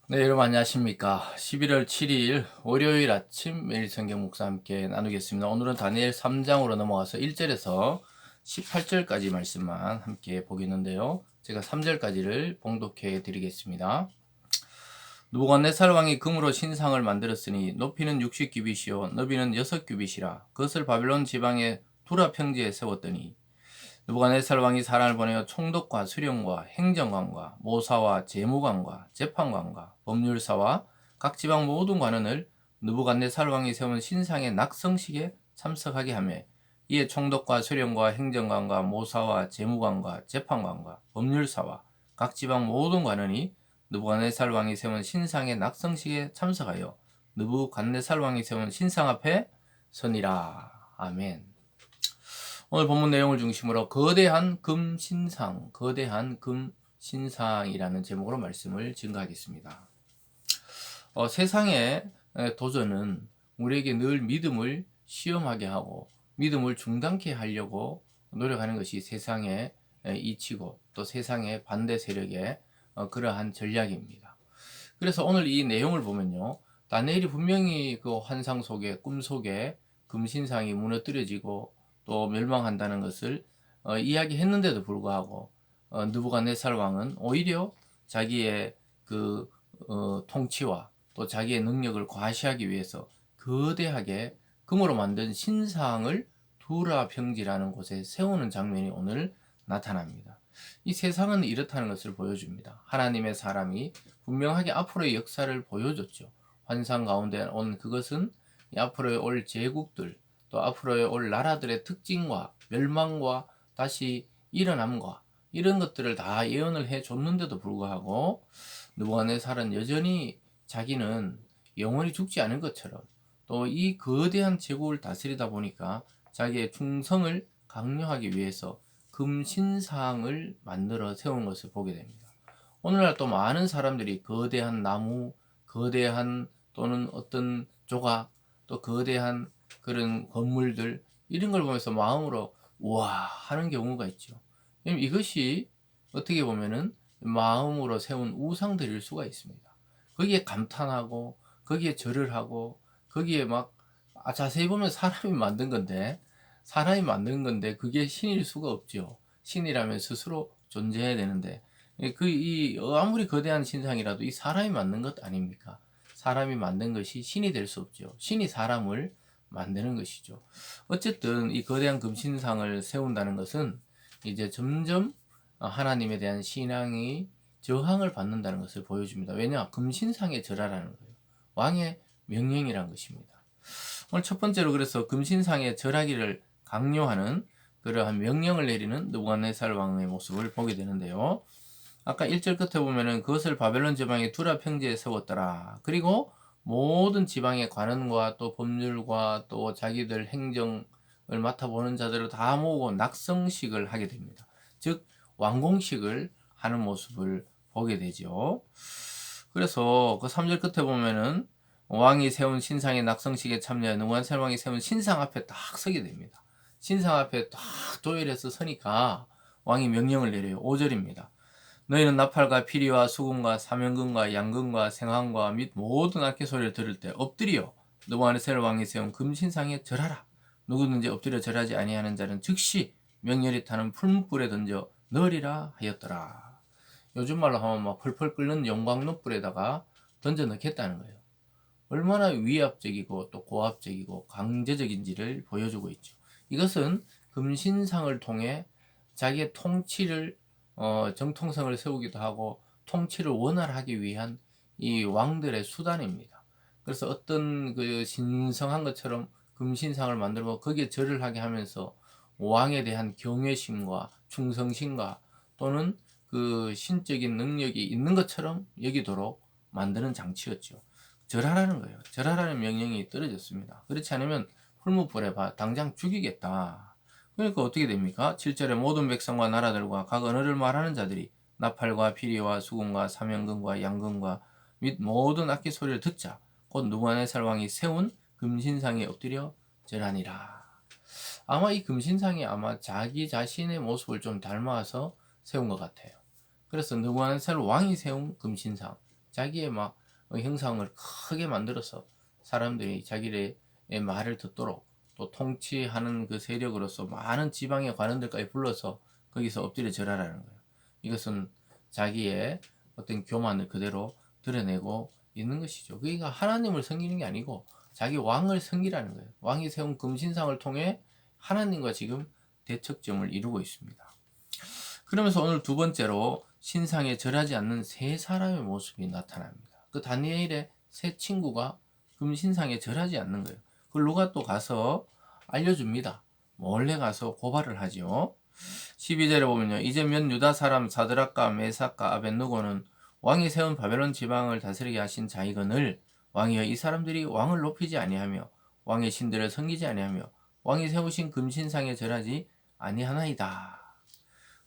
네, 여러분 안녕하십니까. 11월 7일 월요일 아침 매일 성경 묵상 함께 나누겠습니다. 오늘은 다니엘 3장으로 넘어가서 1절에서 18절까지 말씀만 함께 보겠는데요. 제가 3절까지를 봉독해 드리겠습니다. 느부갓네살 왕이 금으로 신상을 만들었으니 높이는 60규빗이요 너비는 6규빗이라 그것을 바벨론 지방의 두라 평지에 세웠더니 느부갓네살 왕이 사람을 보내어 총독과 수령과 행정관과 모사와 재무관과 재판관과 법률사와 각 지방 모든 관원을 느부갓네살 왕이 세운 신상의 낙성식에 참석하게 하며 이에 총독과 수령과 행정관과 모사와 재무관과 재판관과 법률사와 각 지방 모든 관원이 느부갓네살 왕이 세운 신상의 낙성식에 참석하여 느부갓네살 왕이 세운 신상 앞에 서니라. 아멘. 오늘 본문 내용을 중심으로 거대한 금신상이라는 제목으로 말씀을 증거하겠습니다. 세상의 도전은 우리에게 늘 믿음을 시험하게 하고 믿음을 중단케 하려고 노력하는 것이 세상의 이치고 또 세상의 반대 세력의 그러한 전략입니다. 그래서 오늘 이 내용을 보면요, 다니엘이 분명히 그 환상 속에, 꿈 속에 금신상이 무너뜨려지고 또 멸망한다는 것을 이야기했는데도 불구하고 느부갓네살 왕은 오히려 자기의 그 통치와 또 자기의 능력을 과시하기 위해서 거대하게 금으로 만든 신상을 두라 평지라는 곳에 세우는 장면이 오늘 나타납니다. 이 세상은 이렇다는 것을 보여줍니다. 하나님의 사람이 분명하게 앞으로의 역사를 보여줬죠. 환상 가운데 온 그것은 앞으로의 올 제국들 또 앞으로의 올 나라들의 특징과 멸망과 다시 일어남과 이런 것들을 다 예언을 해줬는데도 불구하고 느부갓네살은 여전히 자기는 영원히 죽지 않은 것처럼 또 이 거대한 제국을 다스리다 보니까 자기의 충성을 강요하기 위해서 금신상을 만들어 세운 것을 보게 됩니다. 오늘날 또 많은 사람들이 거대한 나무, 거대한 또는 어떤 조각, 또 거대한 그런 건물들 이런 걸 보면서 마음으로 우와 하는 경우가 있죠. 이것이 어떻게 보면은 마음으로 세운 우상들일 수가 있습니다. 거기에 감탄하고 거기에 절을 하고 거기에 막 자세히 보면 사람이 만든 건데 그게 신일 수가 없죠. 신이라면 스스로 존재해야 되는데 이 아무리 거대한 신상이라도 이 사람이 만든 것 아닙니까? 사람이 만든 것이 신이 될 수 없죠. 신이 사람을 만드는 것이죠. 어쨌든 이 거대한 금신상을 세운다는 것은 이제 점점 하나님에 대한 신앙이 저항을 받는다는 것을 보여줍니다. 왜냐? 금신상에 절하라는 거예요. 왕의 명령이란 것입니다. 오늘 첫 번째로 그래서 금신상에 절하기를 강요하는 그러한 명령을 내리는 느부갓네살 왕의 모습을 보게 되는데요. 아까 1절 끝에 보면은 그것을 바벨론 지방의 두라 평지에 세웠더라. 그리고 모든 지방의 관원과 또 법률과 또 자기들 행정을 맡아보는 자들을 다 모으고 낙성식을 하게 됩니다. 즉 왕공식을 하는 모습을 보게 되죠. 그래서 그 3절 끝에 보면은 왕이 세운 신상의 낙성식에 참여한 느부갓네살 왕이 세운 신상 앞에 딱 서게 됩니다. 신상 앞에 딱 도열해서 서니까 왕이 명령을 내려요. 5절입니다. 너희는 나팔과 피리와 수금과 사면금과 양금과 생황과 및 모든 악기 소리를 들을 때 엎드려 느부갓네살 왕이 세운 금신상에 절하라. 누구든지 엎드려 절하지 아니하는 자는 즉시 명렬히 타는 풀무불에 던져 넣으리라 하였더라. 요즘 말로 하면 막 펄펄 끓는 용광로불에다가 던져 넣겠다는 거예요. 얼마나 위압적이고 또 고압적이고 강제적인지를 보여주고 있죠. 이것은 금신상을 통해 자기의 통치를 정통성을 세우기도 하고 통치를 원활하기 위한 이 왕들의 수단입니다. 그래서 어떤 그 신성한 것처럼 금신상을 만들고 거기에 절을 하게 하면서 왕에 대한 경외심과 충성심과 또는 그 신적인 능력이 있는 것처럼 여기도록 만드는 장치였죠. 절하라는 거예요. 절하라는 명령이 떨어졌습니다. 그렇지 않으면 풀무불에 당장 죽이겠다. 그러니까 어떻게 됩니까? 7절에 모든 백성과 나라들과 각 언어를 말하는 자들이 나팔과 피리와 수금과 사면금과 양금과 및 모든 악기 소리를 듣자 곧 느부갓네살 왕이 세운 금신상에 엎드려 절하니라. 아마 이 금신상이 아마 자기 자신의 모습을 좀 닮아서 세운 것 같아요. 그래서 느부갓네살 왕이 세운 금신상, 자기의 막 형상을 크게 만들어서 사람들이 자기의 말을 듣도록 또 통치하는 그 세력으로서 많은 지방의 관원들까지 불러서 거기서 엎드려 절하라는 거예요. 이것은 자기의 어떤 교만을 그대로 드러내고 있는 것이죠. 그러니까 하나님을 섬기는 게 아니고 자기 왕을 섬기라는 거예요. 왕이 세운 금신상을 통해 하나님과 지금 대척점을 이루고 있습니다. 그러면서 오늘 두 번째로 신상에 절하지 않는 세 사람의 모습이 나타납니다. 그 다니엘의 세 친구가 금신상에 절하지 않는 거예요. 그걸 누가 또 가서 알려줍니다. 몰래 가서 고발을 하죠. 12절에 보면요. 이제면 유다 사람 사드락과 메삭과 아벳느고는 왕이 세운 바벨론 지방을 다스리게 하신 자이거늘 왕이여 이 사람들이 왕을 높이지 아니하며 왕의 신들을 섬기지 아니하며 왕이 세우신 금신상에 절하지 아니하나이다.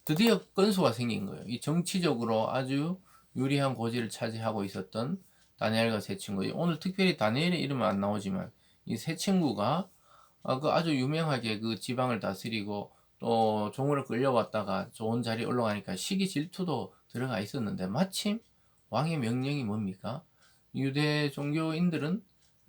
드디어 건수가 생긴 거예요. 이 정치적으로 아주 유리한 고지를 차지하고 있었던 다니엘과 세 친구. 오늘 특별히 다니엘의 이름은 안 나오지만 이 세 친구가 그 아주 유명하게 그 지방을 다스리고 또 종으로 끌려왔다가 좋은 자리에 올라가니까 시기 질투도 들어가 있었는데 마침 왕의 명령이 뭡니까? 유대 종교인들은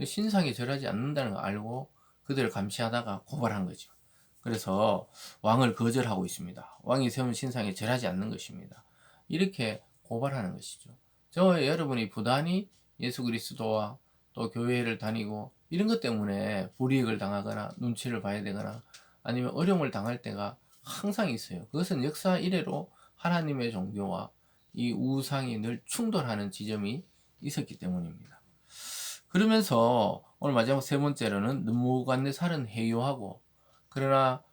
신상에 절하지 않는다는 걸 알고 그들을 감시하다가 고발한 거죠. 그래서 왕을 거절하고 있습니다. 왕이 세운 신상에 절하지 않는 것입니다. 이렇게 고발하는 것이죠. 저와 여러분이 부단히 예수 그리스도와 또 교회를 다니고 이런 것 때문에 불이익을 당하거나 눈치를 봐야 되거나 아니면 어려움을 당할 때가 항상 있어요. 그것은 역사 이래로 하나님의 종교와 이 우상이 늘 충돌하는 지점이 있었기 때문입니다. 그러면서 오늘 마지막 세 번째로는 느부갓네살은 해요하고 그러나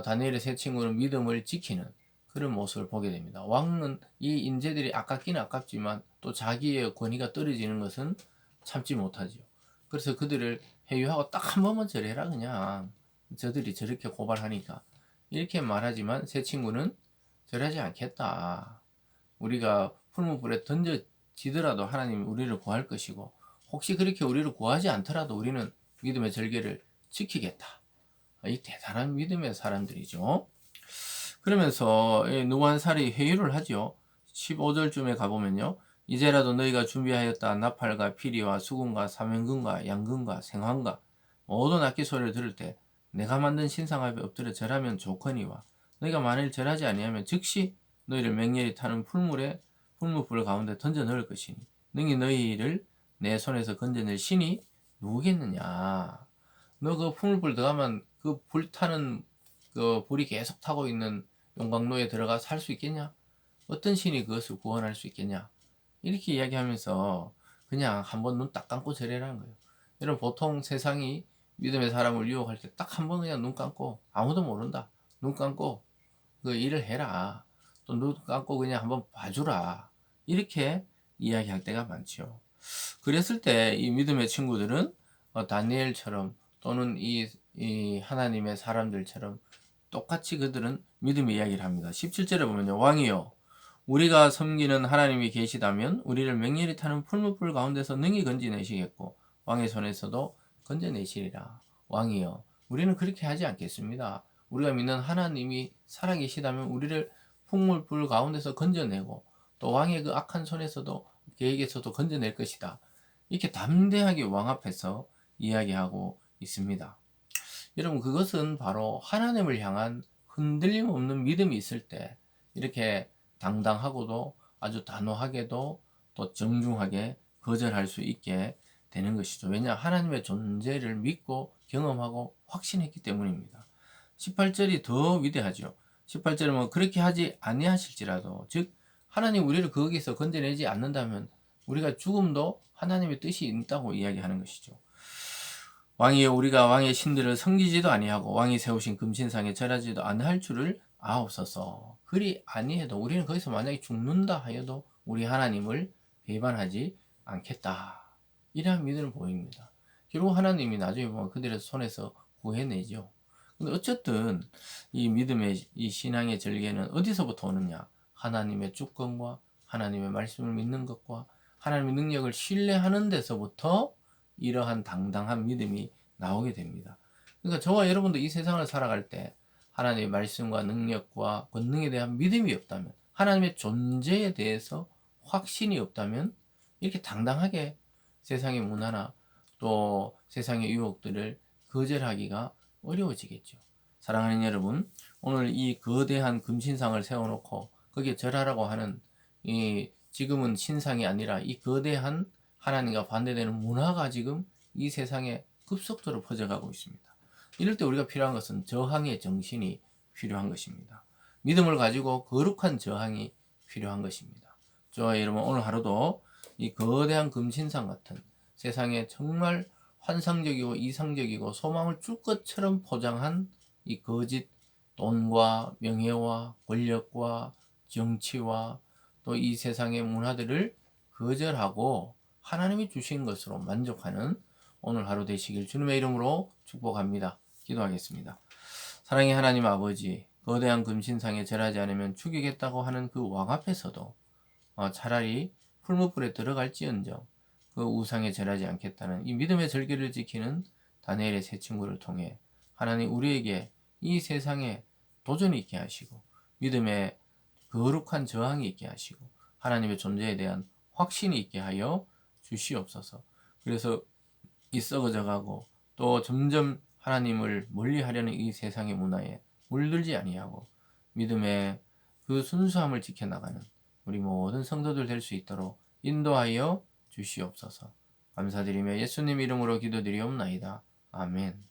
다니엘의 세 친구는 믿음을 지키는 그런 모습을 보게 됩니다. 왕은 이 인재들이 아깝기는 아깝지만 또 자기의 권위가 떨어지는 것은 참지 못하죠. 그래서 그들을 해유하고 딱 한 번만 절해라 그냥 저들이 저렇게 고발하니까 이렇게 말하지만 세 친구는 절하지 않겠다. 우리가 풀무불에 던져지더라도 하나님이 우리를 구할 것이고 혹시 그렇게 우리를 구하지 않더라도 우리는 믿음의 절개를 지키겠다. 이 대단한 믿음의 사람들이죠. 그러면서 느부갓네살이 회유를 하죠. 15절쯤에 가보면요. 이제라도 너희가 준비하였다 나팔과 피리와 수금과 사면금과 양금과 생황과 모든 악기 소리를 들을 때 내가 만든 신상 앞에 엎드려 절하면 좋거니와 너희가 만일 절하지 아니하면 즉시 너희를 맹렬히 타는 풀무불 가운데 던져 넣을 것이니 능히 너희를 내 손에서 건져낼 신이 누구겠느냐. 너 그 풀무불 들어가면 그 불타는 그 불이 계속 타고 있는 용광로에 들어가 살 수 있겠냐? 어떤 신이 그것을 구원할 수 있겠냐? 이렇게 이야기하면서 그냥 한번 눈 딱 감고 절해라는 거예요. 여러분 보통 세상이 믿음의 사람을 유혹할 때 딱 한번 그냥 눈 감고 아무도 모른다. 눈 감고 그 일을 해라. 또 눈 감고 그냥 한번 봐주라. 이렇게 이야기할 때가 많죠. 그랬을 때 이 믿음의 친구들은 다니엘처럼 또는 이 하나님의 사람들처럼 똑같이 그들은 믿음의 이야기를 합니다. 17절에 보면요. 왕이여 우리가 섬기는 하나님이 계시다면 우리를 맹렬히 타는 풀무불 가운데서 능히 건져내시겠고 왕의 손에서도 건져내시리라. 왕이여 우리는 그렇게 하지 않겠습니다. 우리가 믿는 하나님이 살아계시다면 우리를 풀무불 가운데서 건져내고 또 왕의 그 악한 손에서도 계획에서도 건져낼 것이다. 이렇게 담대하게 왕 앞에서 이야기하고 있습니다. 여러분 그것은 바로 하나님을 향한 흔들림 없는 믿음이 있을 때 이렇게 당당하고도 아주 단호하게도 또 정중하게 거절할 수 있게 되는 것이죠. 왜냐 하나님의 존재를 믿고 경험하고 확신했기 때문입니다. 18절이 더 위대하죠. 18절은 뭐 그렇게 하지 아니하실지라도 즉 하나님 우리를 거기서 건져내지 않는다면 우리가 죽음도 하나님의 뜻이 있다고 이야기하는 것이죠. 왕이여 우리가 왕의 신들을 섬기지도 아니하고 왕이 세우신 금신상에 절하지도 아니할 줄을 아옵소서. 그리 아니해도 우리는 거기서 만약에 죽는다 하여도 우리 하나님을 배반하지 않겠다. 이러한 믿음을 보입니다. 결국 하나님이 나중에 보면 그들의 손에서 구해내죠. 근데 어쨌든 이 믿음의 이 신앙의 절개는 어디서부터 오느냐? 하나님의 주권과 하나님의 말씀을 믿는 것과 하나님의 능력을 신뢰하는 데서부터 이러한 당당한 믿음이 나오게 됩니다. 그러니까 저와 여러분도 이 세상을 살아갈 때 하나님의 말씀과 능력과 권능에 대한 믿음이 없다면 하나님의 존재에 대해서 확신이 없다면 이렇게 당당하게 세상의 문화나 또 세상의 유혹들을 거절하기가 어려워지겠죠. 사랑하는 여러분, 오늘 이 거대한 금신상을 세워놓고 거기에 절하라고 하는 이 지금은 신상이 아니라 이 거대한 하나님과 반대되는 문화가 지금 이 세상에 급속도로 퍼져가고 있습니다. 이럴 때 우리가 필요한 것은 저항의 정신이 필요한 것입니다. 믿음을 가지고 거룩한 저항이 필요한 것입니다. 저와 여러분, 오늘 하루도 이 거대한 금신상 같은 세상에 정말 환상적이고 이상적이고 소망을 줄 것처럼 포장한 이 거짓 돈과 명예와 권력과 정치와 또 이 세상의 문화들을 거절하고 하나님이 주신 것으로 만족하는 오늘 하루 되시길 주님의 이름으로 축복합니다. 기도하겠습니다. 사랑의 하나님 아버지, 거대한 금신상에 절하지 않으면 죽이겠다고 하는 그 왕 앞에서도 차라리 풀무불에 들어갈지언정 그 우상에 절하지 않겠다는 이 믿음의 절개를 지키는 다니엘의 세 친구를 통해 하나님 우리에게 이 세상에 도전이 있게 하시고 믿음의 거룩한 저항이 있게 하시고 하나님의 존재에 대한 확신이 있게 하여 주시옵소서. 그래서 이 썩어져 가고 또 점점 하나님을 멀리하려는 이 세상의 문화에 물들지 아니하고 믿음의 그 순수함을 지켜나가는 우리 모든 성도들 될 수 있도록 인도하여 주시옵소서. 감사드리며 예수님 이름으로 기도드리옵나이다. 아멘.